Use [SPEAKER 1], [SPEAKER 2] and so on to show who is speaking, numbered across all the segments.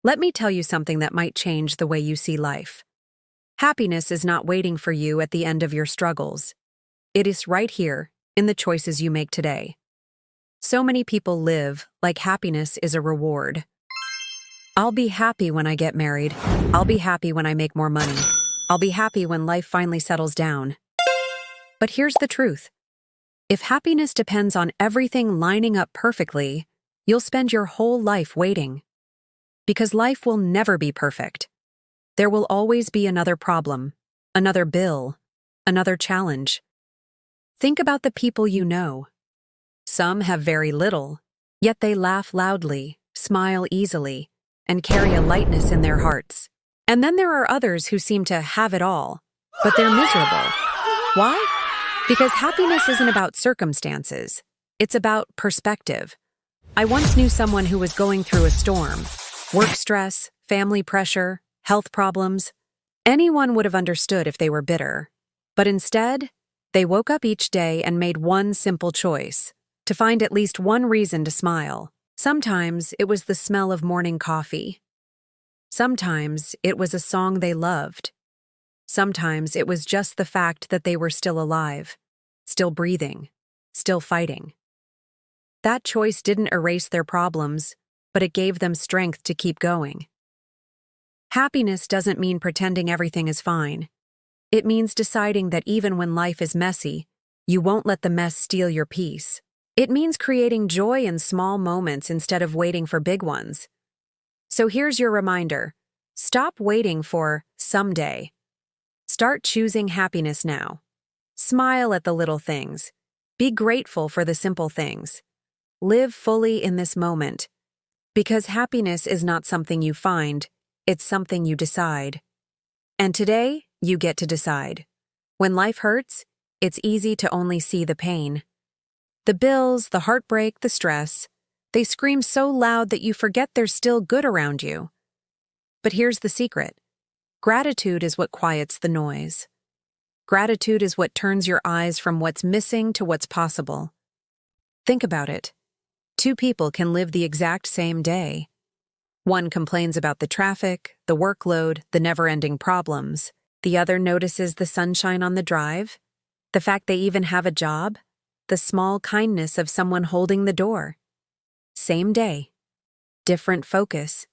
[SPEAKER 1] Let me tell you something that might change the way you see life. Happiness is not waiting for you at the end of your struggles. It is right here, in the choices you make today. So many people live like happiness is a reward. I'll be happy when I get married. I'll be happy when I make more money. I'll be happy when life finally settles down. But here's the truth. If happiness depends on everything lining up perfectly, you'll spend your whole life waiting. Because life will never be perfect. There will always be another problem, another bill, another challenge. Think about the people you know. Some have very little, yet they laugh loudly, smile easily, and carry a lightness in their hearts. And then there are others who seem to have it all, but they're miserable. Why? Because happiness isn't about circumstances. It's about perspective. I once knew someone who was going through a storm. Work stress, family pressure, health problems. Anyone would have understood if they were bitter. But instead, they woke up each day and made one simple choice, to find at least one reason to smile. Sometimes it was the smell of morning coffee. Sometimes it was a song they loved. Sometimes it was just the fact that they were still alive, still breathing, still fighting. That choice didn't erase their problems, but it gave them strength to keep going. Happiness doesn't mean pretending everything is fine. It means deciding that even when life is messy, you won't let the mess steal your peace. It means creating joy in small moments instead of waiting for big ones. So here's your reminder. Stop waiting for someday. Start choosing happiness now. Smile at the little things. Be grateful for the simple things. Live fully in this moment. Because happiness is not something you find, it's something you decide. And today, you get to decide. When life hurts, it's easy to only see the pain. The bills, the heartbreak, the stress, they scream so loud that you forget there's still good around you. But here's the secret. Gratitude is what quiets the noise. Gratitude is what turns your eyes from what's missing to what's possible. Think about it. Two people can live the exact same day. One complains about the traffic, the workload, the never-ending problems. The other notices the sunshine on the drive, the fact they even have a job, the small kindness of someone holding the door. Same day, different focus,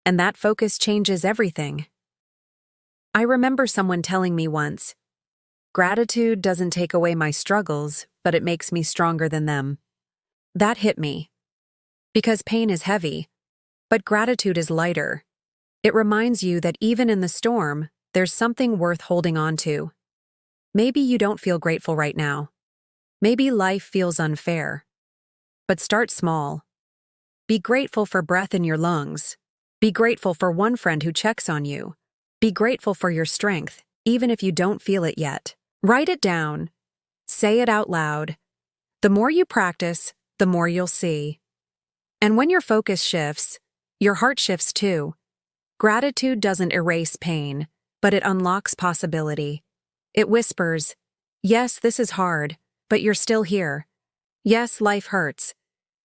[SPEAKER 1] and that focus changes everything. I remember someone telling me once, "Gratitude doesn't take away my struggles, but it makes me stronger than them." That hit me. Because pain is heavy, but gratitude is lighter. It reminds you that even in the storm, there's something worth holding on to. Maybe you don't feel grateful right now. Maybe life feels unfair. But start small. Be grateful for breath in your lungs. Be grateful for one friend who checks on you. Be grateful for your strength, even if you don't feel it yet. Write it down. Say it out loud. The more you practice, the more you'll see. And when your focus shifts, your heart shifts too. Gratitude doesn't erase pain, but it unlocks possibility. It whispers, "Yes, this is hard, but you're still here. Yes, life hurts,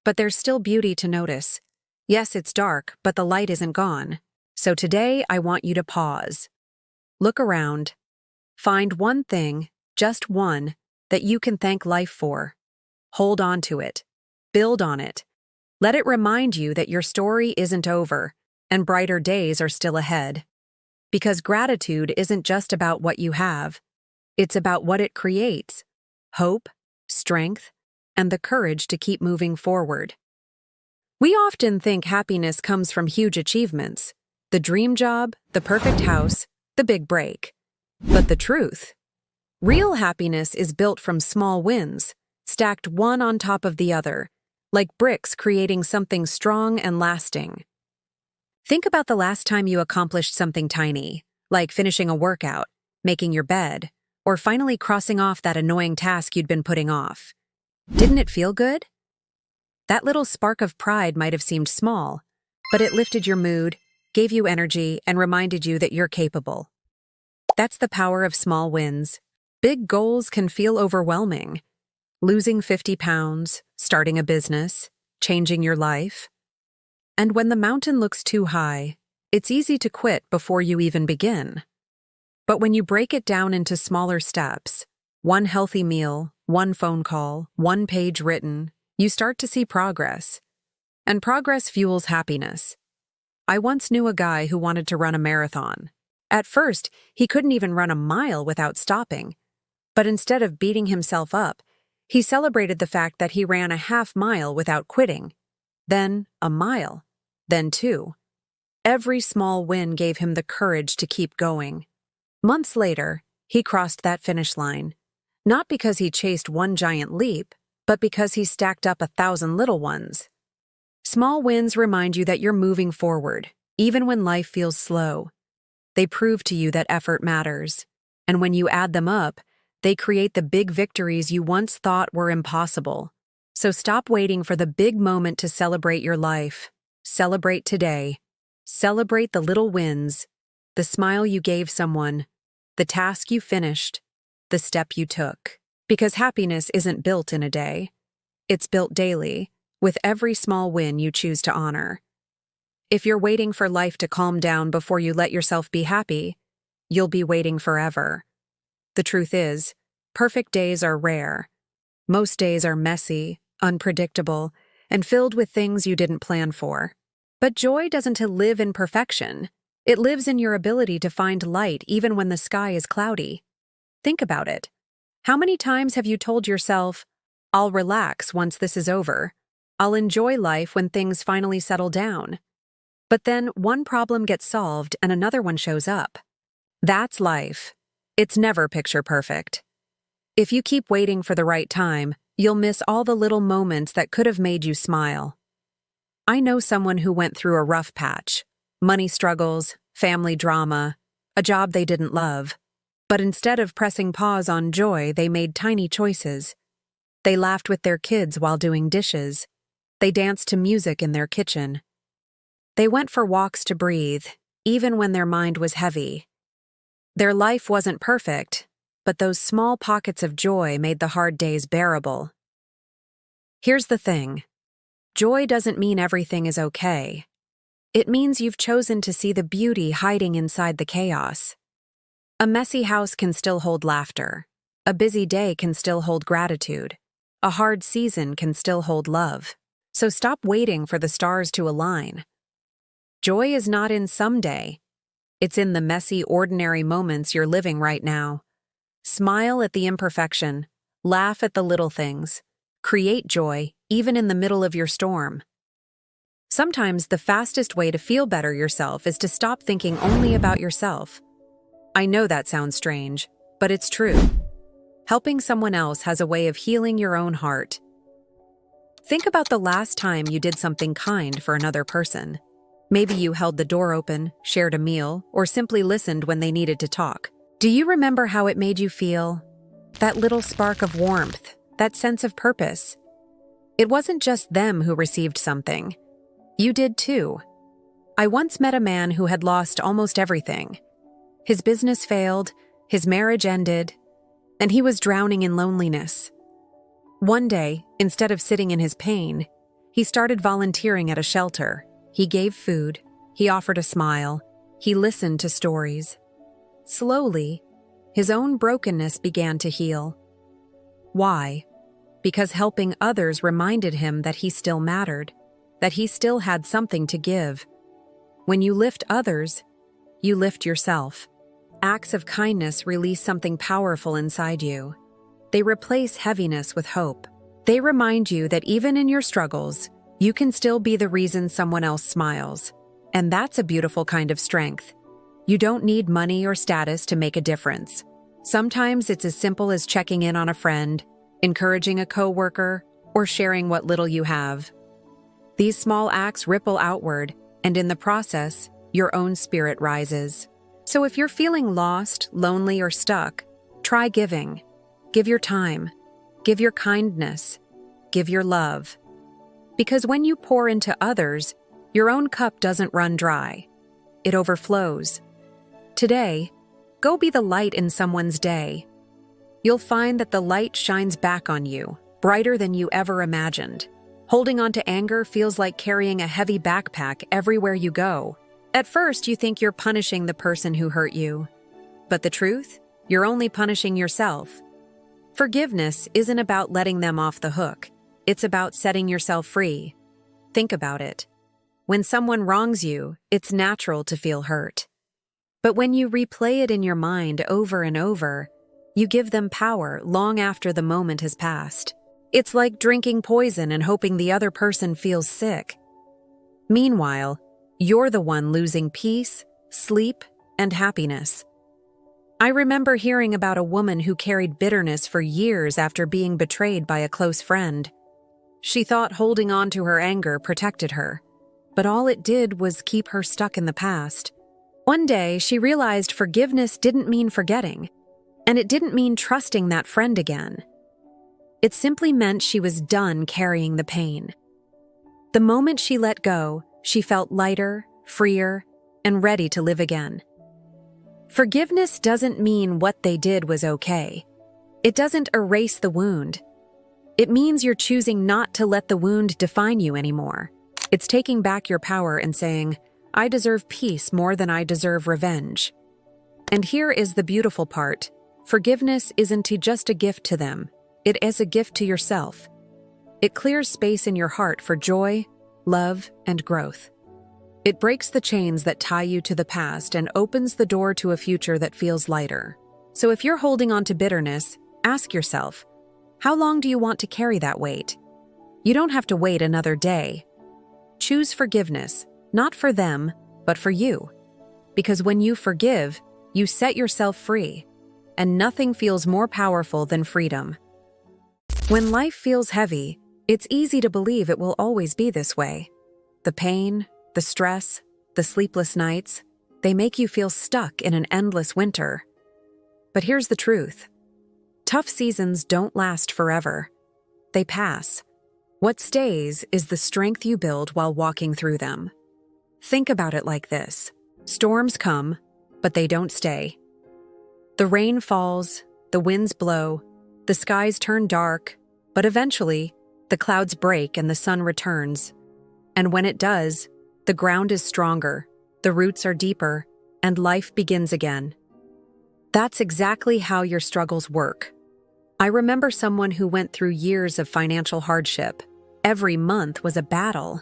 [SPEAKER 1] but there's still beauty to notice. Yes, it's dark, but the light isn't gone." So today, I want you to pause. Look around. Find one thing, just one, that you can thank life for. Hold on to it. Build on it. Let it remind you that your story isn't over, and brighter days are still ahead. Because gratitude isn't just about what you have. It's about what it creates. Hope, strength, and the courage to keep moving forward. We often think happiness comes from huge achievements. The dream job, the perfect house, the big break. But the truth? Real happiness is built from small wins, stacked one on top of the other, like bricks creating something strong and lasting. Think about the last time you accomplished something tiny, like finishing a workout, making your bed, or finally crossing off that annoying task you'd been putting off. Didn't it feel good? That little spark of pride might have seemed small, but it lifted your mood, gave you energy, and reminded you that you're capable. That's the power of small wins. Big goals can feel overwhelming. Losing 50 pounds, starting a business, changing your life. And when the mountain looks too high, It's easy to quit before you even begin. But when you break it down into smaller steps, one healthy meal, one phone call, one page written, you start to see progress. And progress fuels happiness. I once knew a guy who wanted to run a marathon. At first, he couldn't even run a mile without stopping. But instead of beating himself up, he celebrated the fact that he ran a half-mile without quitting. Then a mile. Then 2. Every small win gave him the courage to keep going. Months later, he crossed that finish line. Not because he chased one giant leap, but because he stacked up 1,000 little ones. Small wins remind you that you're moving forward, even when life feels slow. They prove to you that effort matters. And when you add them up, they create the big victories you once thought were impossible. So stop waiting for the big moment to celebrate your life. Celebrate today. Celebrate the little wins, the smile you gave someone, the task you finished, the step you took. Because happiness isn't built in a day. It's built daily, with every small win you choose to honor. If you're waiting for life to calm down before you let yourself be happy, you'll be waiting forever. The truth is, perfect days are rare. Most days are messy, unpredictable, and filled with things you didn't plan for. But joy doesn't live in perfection. It lives in your ability to find light even when the sky is cloudy. Think about it. How many times have you told yourself, "I'll relax once this is over. I'll enjoy life when things finally settle down." But then one problem gets solved and another one shows up. That's life. It's never picture perfect. If you keep waiting for the right time, you'll miss all the little moments that could have made you smile. I know someone who went through a rough patch. Money struggles, family drama, a job they didn't love. But instead of pressing pause on joy, they made tiny choices. They laughed with their kids while doing dishes. They danced to music in their kitchen. They went for walks to breathe, even when their mind was heavy. Their life wasn't perfect, but those small pockets of joy made the hard days bearable. Here's the thing. Joy doesn't mean everything is okay. It means you've chosen to see the beauty hiding inside the chaos. A messy house can still hold laughter. A busy day can still hold gratitude. A hard season can still hold love. So stop waiting for the stars to align. Joy is not in someday. It's in the messy, ordinary moments you're living right now. Smile at the imperfection. Laugh at the little things. Create joy, even in the middle of your storm. Sometimes the fastest way to feel better yourself is to stop thinking only about yourself. I know that sounds strange, but it's true. Helping someone else has a way of healing your own heart. Think about the last time you did something kind for another person. Maybe you held the door open, shared a meal, or simply listened when they needed to talk. Do you remember how it made you feel? That little spark of warmth, that sense of purpose. It wasn't just them who received something. You did too. I once met a man who had lost almost everything. His business failed, his marriage ended, and he was drowning in loneliness. One day, instead of sitting in his pain, he started volunteering at a shelter. He gave food, he offered a smile, he listened to stories. Slowly, his own brokenness began to heal. Why? Because helping others reminded him that he still mattered, that he still had something to give. When you lift others, you lift yourself. Acts of kindness release something powerful inside you. They replace heaviness with hope. They remind you that even in your struggles, you can still be the reason someone else smiles. And that's a beautiful kind of strength. You don't need money or status to make a difference. Sometimes it's as simple as checking in on a friend, encouraging a coworker, or sharing what little you have. These small acts ripple outward, and in the process, your own spirit rises. So if you're feeling lost, lonely, or stuck, try giving. Give your time. Give your kindness. Give your love. Because when you pour into others, your own cup doesn't run dry. It overflows. Today, go be the light in someone's day. You'll find that the light shines back on you, brighter than you ever imagined. Holding on to anger feels like carrying a heavy backpack everywhere you go. At first, you think you're punishing the person who hurt you. But the truth? You're only punishing yourself. Forgiveness isn't about letting them off the hook. It's about setting yourself free. Think about it. When someone wrongs you, it's natural to feel hurt. But when you replay it in your mind over and over, you give them power long after the moment has passed. It's like drinking poison and hoping the other person feels sick. Meanwhile, you're the one losing peace, sleep, and happiness. I remember hearing about a woman who carried bitterness for years after being betrayed by a close friend. She thought holding on to her anger protected her, but all it did was keep her stuck in the past. One day, she realized forgiveness didn't mean forgetting, and it didn't mean trusting that friend again. It simply meant she was done carrying the pain. The moment she let go, she felt lighter, freer, and ready to live again. Forgiveness doesn't mean what they did was okay. It doesn't erase the wound. It means you're choosing not to let the wound define you anymore. It's taking back your power and saying, I deserve peace more than I deserve revenge. And here is the beautiful part. Forgiveness isn't just a gift to them. It is a gift to yourself. It clears space in your heart for joy, love, and growth. It breaks the chains that tie you to the past and opens the door to a future that feels lighter. So if you're holding on to bitterness, ask yourself, how long do you want to carry that weight? You don't have to wait another day. Choose forgiveness, not for them, but for you. Because when you forgive, you set yourself free, and nothing feels more powerful than freedom. When life feels heavy, it's easy to believe it will always be this way. The pain, the stress, the sleepless nights, they make you feel stuck in an endless winter. But here's the truth. Tough seasons don't last forever. They pass. What stays is the strength you build while walking through them. Think about it like this. Storms come, but they don't stay. The rain falls, the winds blow, the skies turn dark, but eventually, the clouds break and the sun returns. And when it does, the ground is stronger, the roots are deeper, and life begins again. That's exactly how your struggles work. I remember someone who went through years of financial hardship. Every month was a battle.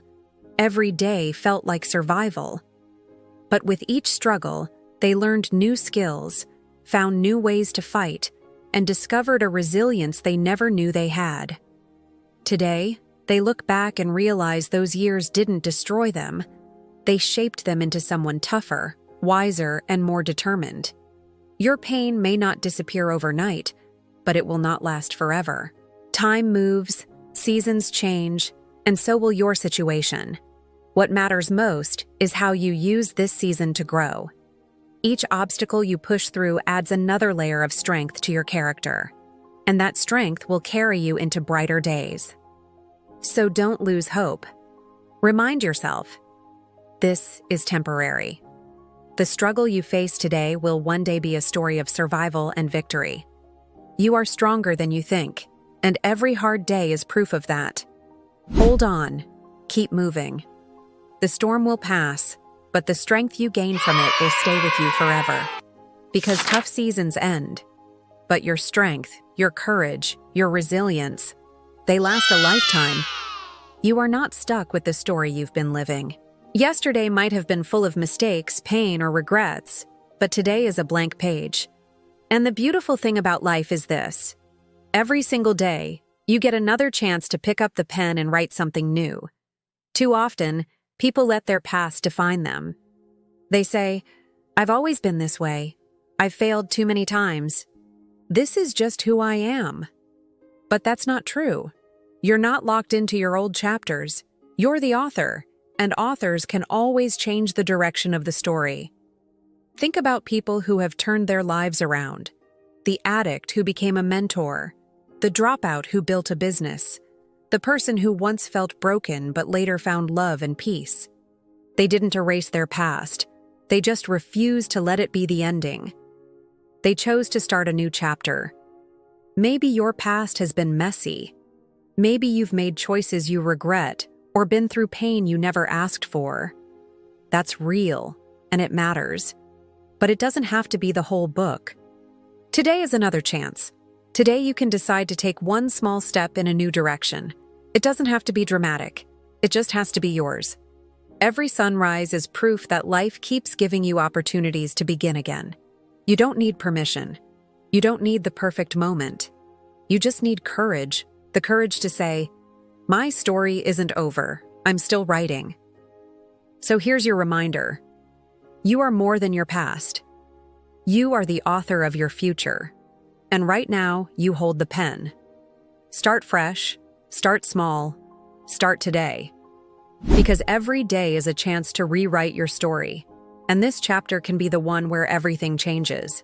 [SPEAKER 1] Every day felt like survival. But with each struggle, they learned new skills, found new ways to fight, and discovered a resilience they never knew they had. Today, they look back and realize those years didn't destroy them. They shaped them into someone tougher, wiser, and more determined. Your pain may not disappear overnight, but it will not last forever. Time moves, seasons change, and so will your situation. What matters most is how you use this season to grow. Each obstacle you push through adds another layer of strength to your character, and that strength will carry you into brighter days. So don't lose hope. Remind yourself, this is temporary. The struggle you face today will one day be a story of survival and victory. You are stronger than you think, and every hard day is proof of that. Hold on, keep moving. The storm will pass, but the strength you gain from it will stay with you forever. Because tough seasons end, but your strength, your courage, your resilience, they last a lifetime. You are not stuck with the story you've been living. Yesterday might have been full of mistakes, pain, or regrets, but today is a blank page. And the beautiful thing about life is this. Every single day, you get another chance to pick up the pen and write something new. Too often, people let their past define them. They say, I've always been this way. I've failed too many times. This is just who I am. But that's not true. You're not locked into your old chapters. You're the author, and authors can always change the direction of the story. Think about people who have turned their lives around. The addict who became a mentor. The dropout who built a business. The person who once felt broken but later found love and peace. They didn't erase their past. They just refused to let it be the ending. They chose to start a new chapter. Maybe your past has been messy. Maybe you've made choices you regret or been through pain you never asked for. That's real, and it matters. But it doesn't have to be the whole book. Today is another chance. Today you can decide to take one small step in a new direction. It doesn't have to be dramatic. It just has to be yours. Every sunrise is proof that life keeps giving you opportunities to begin again. You don't need permission. You don't need the perfect moment. You just need courage, the courage to say, "My story isn't over. I'm still writing." So here's your reminder. You are more than your past. You are the author of your future. And right now, you hold the pen. Start fresh, start small, start today. Because every day is a chance to rewrite your story. And this chapter can be the one where everything changes.